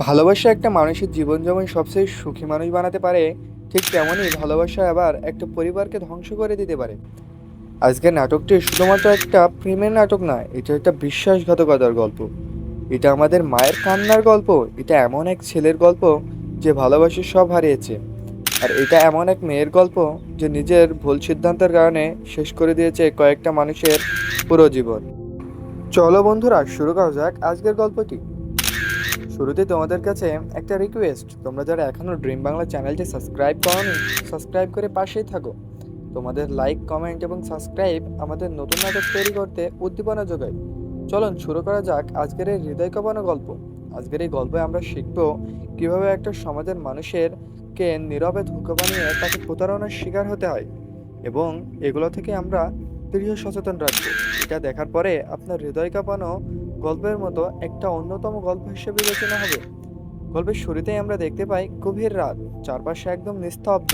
ভালোবাসা একটা মানুষের জীবন যেমন সবচেয়ে সুখী মানুষ বানাতে পারে, ঠিক তেমনই ভালোবাসা আবার একটা পরিবারকে ধ্বংস করে দিতে পারে। আজকের নাটকটি শুধুমাত্র একটা প্রেমের নাটক নয়, এটা একটা বিশ্বাসঘাতকতার গল্প। এটা আমাদের মায়ের কান্নার গল্প। এটা এমন এক ছেলের গল্প যে ভালোবাসে সব হারিয়েছে। আর এটা এমন এক মেয়ের গল্প যে নিজের ভুল সিদ্ধান্তের কারণে শেষ করে দিয়েছে কয়েকটা মানুষের পুরো জীবন। চলো বন্ধুরা, শুরু করা যাক আজকের গল্পটি। শুরুতে তোমাদের কাছে একটা রিকোয়েস্ট, তোমরা যারা এখনো ড্রিম বাংলা চ্যানেলটি সাবস্ক্রাইব করোনি, সাবস্ক্রাইব করে পাশেই থাকো। তোমাদের লাইক, কমেন্ট এবং সাবস্ক্রাইব আমাদের নতুন নাটক তৈরি করতে উদ্দীপনা যোগায়। চলুন শুরু করা যাক আজকের এই হৃদয় কাঁপানো গল্প। আজকের এই গল্পে আমরা শিখব কিভাবে একটা সমাজের মানুষের কে নীরবে ধোঁকা বানিয়ে তাকে প্রতারণার শিকার হতে হয়, এবং এগুলো থেকে আমরা দৃঢ় সচেতন রাখবো। এটা দেখার পরে আপনার হৃদয় কাঁপানো গল্পের মতো একটা অন্যতম গল্প হিসেবে বিবেচনা হবে। গল্পের শুরুতেই আমরা দেখতে পাই গভীর রাত, চারপাশে একদম নিস্তব্ধ।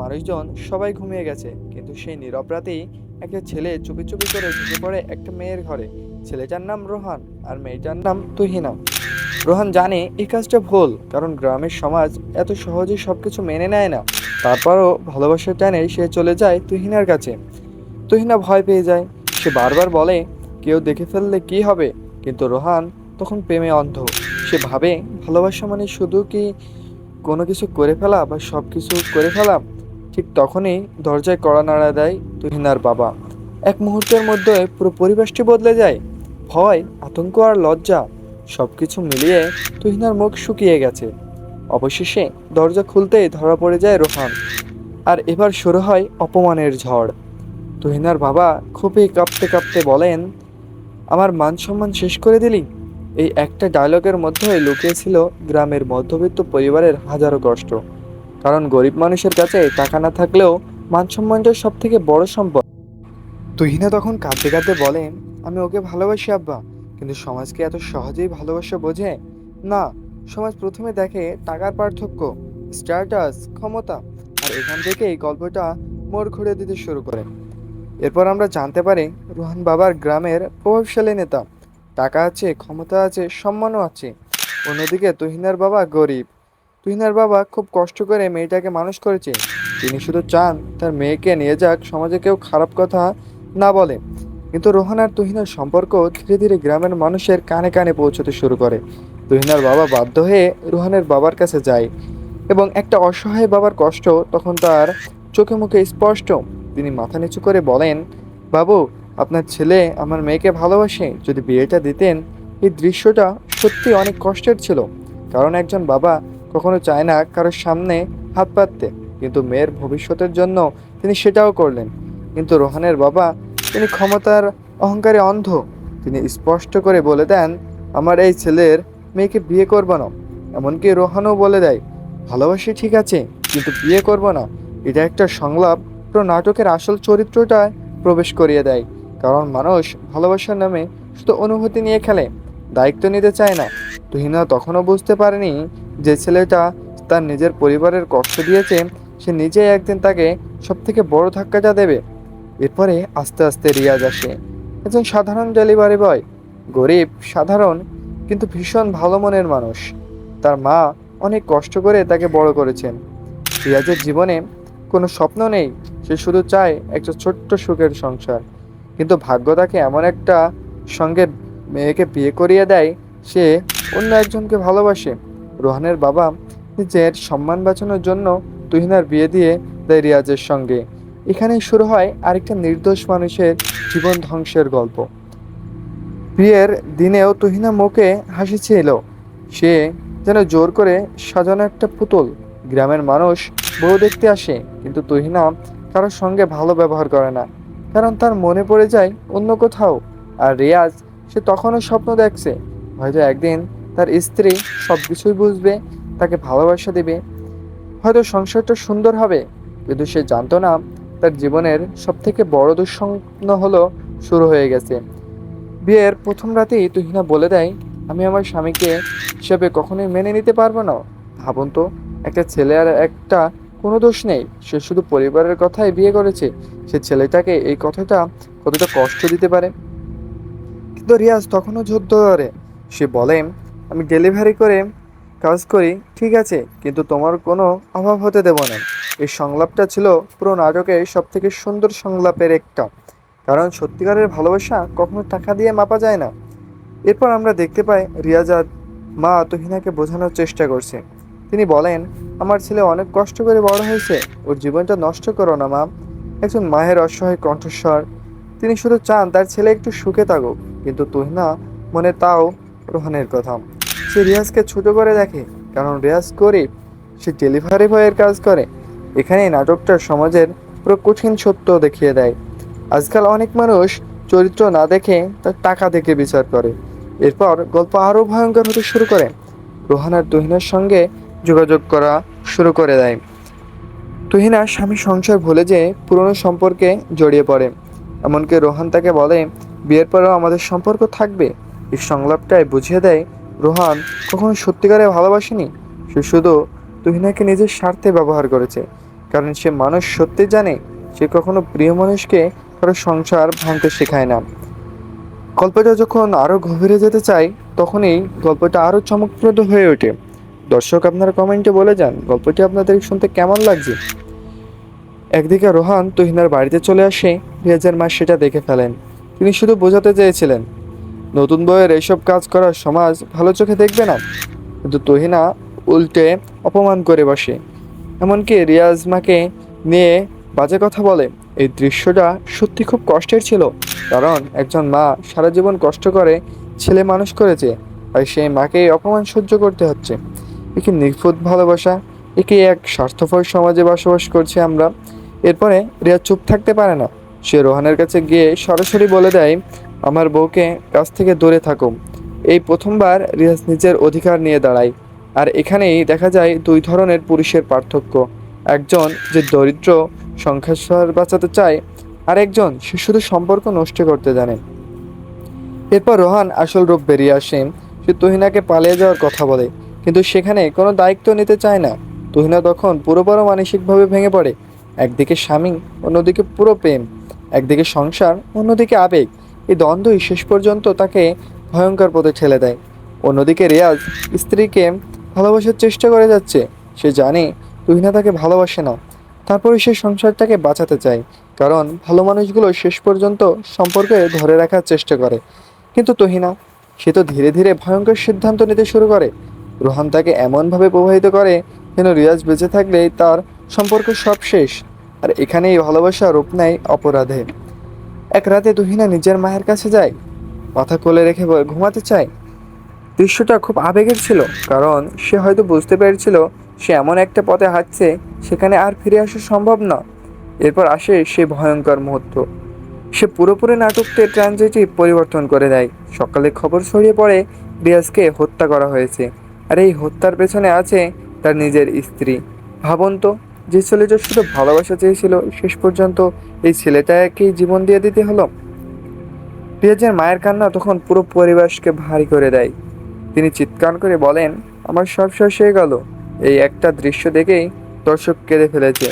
মানুষজন সবাই ঘুমিয়ে গেছে, কিন্তু সেই নীরব রাতেই একটা ছেলে চুপি চুপি করে ঢুকে পড়ে একটা মেয়ের ঘরে। ছেলেটার নাম রোহান আর মেয়েটার নাম তুহিনা। রোহান জানে এই কাজটা ভুল, কারণ গ্রামের সমাজ এত সহজেই সবকিছু মেনে নেয় না। তারপরও ভালোবাসার টানে সে চলে যায় তুহিনার কাছে। তুহিনা ভয় পেয়ে যায়। সে বারবার বলে কেউ দেখে ফেললে কি হবে, কিন্তু রোহান তখন প্রেমে অন্ধ। সে ভাবে ভালোবাসা মানে শুধু কি কোনো কিছু করে ফেলা বা সব কিছু করে ফেলা। ঠিক তখনই দরজায় কড়া নাড়া দেয় তুহিনার বাবা। এক মুহূর্তের মধ্যে পুরো পরিবেশটি বদলে যায়। ভয়, আতঙ্ক আর লজ্জা সবকিছু মিলিয়ে তুহিনার মুখ শুকিয়ে গেছে। অবশেষে দরজা খুলতেই ধরা পড়ে যায় রোহান। আর এবার শুরু হয় অপমানের ঝড়। তুহিনার বাবা খুবই কাঁপতে কাঁপতে বলেন, আমার মান সম্মান শেষ করে দিলি। এই একটা ডায়লগের মধ্যেই লুকিয়েছিল গ্রামের মধ্যবিত্ত পরিবারের হাজারো কষ্ট। কারণ গরিব মানুষের কাছে টাকা না থাকলেও মান সম্মানটা সব থেকে বড় সম্পদ। তুহিনা তখন কাঁদতে কাঁদতে বলে, আমি ওকে ভালোবাসি আব্বা, কিন্তু সমাজকে এত সহজেই ভালোবাসা বোঝে না। সমাজ প্রথমে দেখে টাকার পার্থক্য, স্ট্যাটাস, ক্ষমতা, আর এখান থেকেই গল্পটা মোড় ঘুরে দিতে শুরু করে। এরপর আমরা জানতে পারি রোহান বাবার গ্রামের প্রভাবশালী নেতা। টাকা আছে, ক্ষমতা আছে, সম্মানও আছে। অন্যদিকে তুহিনার বাবা গরিব। তুহিনার বাবা খুব কষ্ট করে মেয়েটাকে মানুষ করেছে। তিনি শুধু চান তার মেয়েকে নিয়ে যাক, সমাজে কেউ খারাপ কথা না বলে। কিন্তু রোহান আর তুহিনার সম্পর্ক ধীরে ধীরে গ্রামের মানুষের কানে কানে পৌঁছতে শুরু করে। তুহিনার বাবা বাধ্য হয়ে রোহানের বাবার কাছে যায়, এবং একটা অসহায় বাবার কষ্ট তখন তার চোখে মুখে স্পষ্ট। তিনি মাথা নিচু করে বলেন, বাবু, আপনার ছেলে আমার মেয়েকে ভালোবাসে, যদি বিয়েটা দিতেন। এই দৃশ্যটা সত্যি অনেক কষ্টের ছিল, কারণ একজন বাবা কখনো চায় না কারোর সামনে হাত পাততে, কিন্তু মেয়ের ভবিষ্যতের জন্য তিনি সেটাও করলেন। কিন্তু রোহানের বাবা, তিনি ক্ষমতার অহংকারে অন্ধ। তিনি স্পষ্ট করে বলে দেন, আমার এই ছেলের মেয়েকে বিয়ে করব না। এমনকি রোহানও বলে দেয়, ভালোবাসি ঠিক আছে, কিন্তু বিয়ে করব না। এটা একটা সংলাপ পুরো নাটকের আসল চরিত্রটায় প্রবেশ করিয়ে দেয়। কারণ মানুষ ভালোবাসার নামে শুধু অনুভূতি নিয়ে খেলে, দায়িত্ব নিতে চায় না। তুহিনা তখনও বুঝতে পারেনি যে ছেলেটা তার নিজের পরিবারের কষ্ট দিয়েছে, সে নিজেই একদিন তাকে সব থেকে বড় ধাক্কাটা দেবে। এরপরে আস্তে আস্তে রিয়াজ আসে, একজন সাধারণ ডেলিভারি বয়। গরিব, সাধারণ, কিন্তু ভীষণ ভালো মনের মানুষ। তার মা অনেক কষ্ট করে তাকে বড় করেছেন। রিয়াজের জীবনে কোনো স্বপ্ন নেই, সে শুধু চায় একটা ছোট্ট সুখের সংসার। কিন্তু ভাগ্য তাকে এমন একটা সঙ্গে মেয়েকে বিয়ে করিয়ে দেয়, সে অন্য একজনকে ভালোবাসে। রোহানের বাবা নিজের সম্মান বাঁচানোর জন্য তুহিনার বিয়ে দিয়ে দেয় রিয়াজের সঙ্গে। এখানেই শুরু হয় আরেকটা নির্দোষ মানুষের জীবন ধ্বংসের গল্প। বিয়ের দিনেও তুহিনা মুখে হাসি ছিল, সে যেন জোর করে সাজানো একটা পুতুল। গ্রামের মানুষ বউ দেখতে আসে, কিন্তু তুহিনা কারোর সঙ্গে ভালো ব্যবহার করে না, কারণ তার মনে পড়ে যায় অন্য কোথাও। আর রিয়াজ, সে তখনও স্বপ্ন দেখছে হয়তো একদিন তার স্ত্রী সব কিছুই বুঝবে, তাকে ভালোবাসা দেবে, হয়তো সংসারটা সুন্দর হবে। কিন্তু সে জানতো না তার জীবনের সব থেকে বড় দুঃস্বপ্ন হলো শুরু হয়ে গেছে। বিয়ের প্রথম রাতেই তুহিনা বলে দেয়, আমি আমার স্বামীকে হিসেবে কখনোই মেনে নিতে পারবো না। ভাবুন তো, একটা ছেলে আর একটা কোনো দোষ নেই, সে শুধু পরিবারের কথাই বিয়ে করেছে। সে ছেলেটাকে এই কথাটা কতটা কষ্ট দিতে পারে। কিন্তু রিয়াজ তখনও যুদ্ধ করে। সে বলে, আমি ডেলিভারি করে কাজ করি, ঠিক আছে, কিন্তু তোমার কোনো অভাব হতে দেব না। এই সংলাপটা ছিল পুরো নাটকের সব থেকে সুন্দর সংলাপের একটা। কারণ সত্যিকারের ভালোবাসা কখনো টাকা দিয়ে মাপা যায় না। এরপর আমরা দেখতে পাই রিয়াজ আর মা তুহিনাকে বোঝানোর চেষ্টা করছে। তিনি বলেন, আমার ছেলে অনেক কষ্ট করে বড় হয়েছে, ওর জীবনটা নষ্ট করো না মা। একজন মায়ের অসহায় কণ্ঠস্বর। তিনি শুধু চান তার ছেলে একটু সুখে থাকুক, কিন্তু তুহিনা মনে তাও রোহানের কথা। সে রিয়াজকে ছোট করে দেখে, কারণ রিয়াজ গরিব, সে ডেলিভারি বয়ের কাজ করে। এখানেই নাটকটা সমাজের পুরো কঠিন সত্য দেখিয়ে দেয়। আজকাল অনেক মানুষ চরিত্র না দেখে তার টাকা দেখে বিচার করে। এরপর গল্প আরও ভয়ঙ্কর হতে শুরু করে। রোহান আর তুহিনার সঙ্গে যোগাযোগ করা শুরু করে দেয়। তুহিনা স্বামী সংসার ভুলে যেয়ে পুরনো সম্পর্কে জড়িয়ে পড়ে। এমনকি রোহান তাকে বলে, বিয়ের পরেও আমাদের সম্পর্ক থাকবে। এই সংলাপটায় বুঝিয়ে দেয় রোহান কখনো সত্যিকারে ভালোবাসেনি। সে শুধু তুহিনাকে নিজের স্বার্থে ব্যবহার করেছে। কারণ সে মানুষ সত্যি জানে, সে কখনো প্রিয় মানুষকে কারো সংসার ভাঙতে শেখায় না। গল্পটা যখন আরও গভীরে যেতে চায়, তখনই গল্পটা আরও চমকপ্রদ হয়ে ওঠে। দর্শক, আপনারা কমেন্টে বলে যান গল্পটি আপনাদের শুনতে কেমন লাগছে। একদিকে রোহান তুহিনার বাড়িতে চলে আসে, রিয়াজের মা সেটা দেখে ফেলেন। তিনি শুধু বোঝাতে চেয়েছিলেন, নতুন বউয়ের এইসব কাজ করার সমাজ ভালো চোখে দেখবে না। কিন্তু তুহিনা উল্টে অপমান করে বসে, এমনকি রিয়াজ মাকে নিয়ে বাজে কথা বলে। এই দৃশ্যটা সত্যি খুব কষ্টের ছিল। কারণ একজন মা সারা জীবন কষ্ট করে ছেলে মানুষ করেছে, আর সেই মাকে এই অপমান সহ্য করতে হচ্ছে। একে নিখুঁত ভালোবাসা, একে এক স্বার্থপর সমাজে বসবাস করছি আমরা। এরপরে রিয়া চুপ থাকতে পারে না। সে রোহানের কাছে গিয়ে সরাসরি বলে দেয়, আমার বউকে কাছ থেকে দূরে থাকো। এই প্রথমবার রিয়াজ নিজের অধিকার নিয়ে দাঁড়ায়। আর এখানেই দেখা যায় দুই ধরনের পুরুষের পার্থক্য। একজন যে দরিদ্র সংসার বাঁচাতে চায়, আর একজন সে শুধু সম্পর্ক নষ্ট করতে জানে। এরপর রোহান আসল রূপ বেরিয়ে আসে। সে তুহিনাকে পালিয়ে যাওয়ার কথা বলে, কিন্তু সেখানে কোনো দায়িত্ব নিতে চায় না। তুহিনা তখন পুরোপুরো মানসিকভাবে ভেঙে পড়ে। একদিকে স্বামী, অন্যদিকে পুরো প্রেম। একদিকে সংসার, অন্যদিকে আবেগ। এই দ্বন্দ্বই শেষ পর্যন্ত তাকে ভয়ঙ্কর পথে ঠেলে দেয়। অন্যদিকে রিয়াজ স্ত্রীকে ভালোবাসার চেষ্টা করে যাচ্ছে। সে জানে তুহিনা তাকে ভালোবাসে না, তারপরে সে সংসারটাকে বাঁচাতে চায়। কারণ ভালো মানুষগুলো শেষ পর্যন্ত সম্পর্কে ধরে রাখার চেষ্টা করে। কিন্তু তুহিনা, সে তো ধীরে ধীরে ভয়ঙ্কর সিদ্ধান্ত নিতে শুরু করে। রোহান তাকে এমনভাবে প্রভাবিত করে যেন রিয়াজ বেঁচে থাকলেই তার সম্পর্ক সব শেষ। আর এখানেই ভালোবাসা রূপ নেয় অপরাধে। এক রাতে তুহিনা নিজের মায়ের কাছে যায়, মাথা কোলে রেখে ঘুমাতে চায়। দৃশ্যটা খুব আবেগের ছিল, কারণ সে হয়তো বুঝতে পেরেছিল সে এমন একটা পথে হাঁটছে সেখানে আর ফিরে আসা সম্ভব না। এরপর আসে সে ভয়ঙ্কর মুহূর্ত। সে পুরোপুরি নাটককে ট্রানজিটিভ পরিবর্তন করে দেয়। সকালে খবর ছড়িয়ে পড়ে রিয়াজকে হত্যা করা হয়েছে। আর এই হত্যার পেছনে আছে তার নিজের স্ত্রী। ভাবুন তো, যে ছেলেটা শুধু ভালোবাসা চেয়েছিল, শেষ পর্যন্ত এই ছেলেটাকেই জীবন দিয়ে দিতে হলো। রিয়াজের মায়ের কান্না তখন পুরো পরিবেশকে ভারী করে দেয়। তিনি চিৎকার করে বলেন, আমার সব শেষ হয়ে গেল। এই একটা দৃশ্য দেখেই দর্শক কেঁদে ফেলেছে।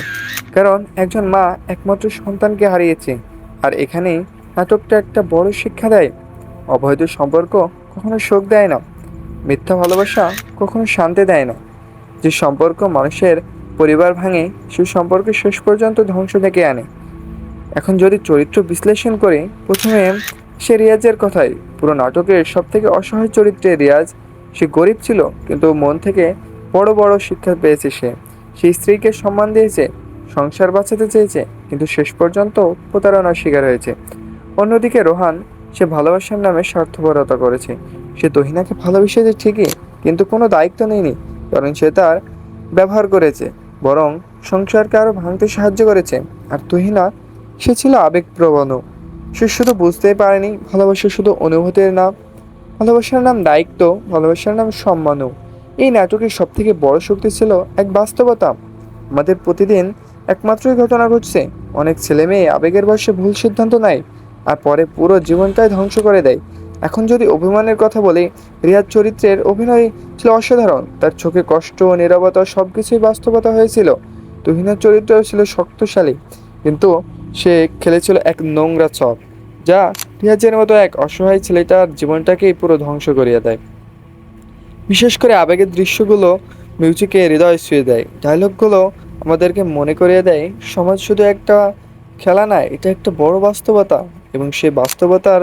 কারণ একজন মা একমাত্র সন্তানকে হারিয়েছে। আর এখানেই নাটকটা একটা বড় শিক্ষা দেয়, অবৈধ সম্পর্ক কখনো সুখ দেয় না, মিথ্যা ভালোবাসা কখনো শান্তি দেয় না। যে সম্পর্ক মানুষের পরিবার ভাঙে, সে সম্পর্ক শেষ পর্যন্ত ধ্বংস ডেকে আনে। এখন যদি চরিত্র বিশ্লেষণ করে, প্রথমে সে রিয়াজের কথাই। পুরো নাটকের সব থেকে অসহায় চরিত্রে রিয়াজ। সে গরিব ছিল, কিন্তু মন থেকে বড় বড় শিক্ষা পেয়েছে। সে স্ত্রীকে সম্মান দিয়েছে, সংসার বাঁচাতে চেয়েছে, কিন্তু শেষ পর্যন্ত প্রতারণার শিকার হয়েছে। অন্যদিকে রোহান, সে ভালোবাসার নামে স্বার্থপরতা করেছে। সে তুহিনাকে ভালোবেসেছে ঠিকই, কিন্তু কোনো দায়িত্ব নেয়নি। কারণ সে তার ব্যবহার করেছে, বরং সংসারকে আরও ভাঙতে সাহায্য করেছে। আর তুহিনা, সে ছিল আবেগপ্রবণ। সে শুধু বুঝতেই পারেনি ভালোবাসা শুধু অনুভূতির নাম, ভালোবাসার নাম দায়িত্ব, ভালোবাসার নাম সম্মানও। এই নাটকের সব থেকে বড় শক্তি ছিল এক বাস্তবতা। আমাদের প্রতিদিন একমাত্রই ঘটনা ঘটছে। অনেক ছেলে মেয়ে আবেগের বশে ভুল সিদ্ধান্ত নেয়, আর পরে পুরো জীবনটাই ধ্বংস করে দেয়। এখন যদি অভিমানের কথা বলি, রিয়াজ চরিত্রের অভিনয় ছিল অসাধারণ। তার চোখে কষ্ট, নীরবতা সবকিছুই বাস্তবতা হয়েছিল। তুহিনার চরিত্র ছিল শক্তিশালী, কিন্তু সে খেলেছিল এক নোংরা ছক, যা রিয়াজের মতো এক অসহায় ছেলেটার জীবনটাকেই পুরো ধ্বংস করিয়ে দেয়। বিশেষ করে আবেগের দৃশ্যগুলো মিউজিকে হৃদয় ছুঁয়ে দেয়। ডায়লগগুলো আমাদেরকে মনে করিয়ে দেয় সমাজ শুধু একটা খেলা নয়, এটা একটা বড় বাস্তবতা, এবং সেই বাস্তবতার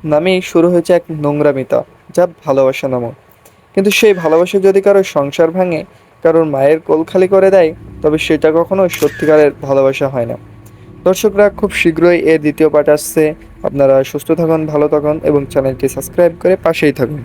নামেই শুরু হয়েছে এক নোংরামিতা, যা ভালোবাসা নামক। কিন্তু সেই ভালোবাসা যদি কারোর সংসার ভাঙে, কারোর মায়ের কোল খালি করে দেয়, তবে সেটা কখনো সত্যিকারের ভালোবাসা হয় না। দর্শকরা, খুব শীঘ্রই এর দ্বিতীয় পার্ট আসছে। আপনারা সুস্থ থাকুন, ভালো থাকুন এবং চ্যানেলটি সাবস্ক্রাইব করে পাশেই থাকুন।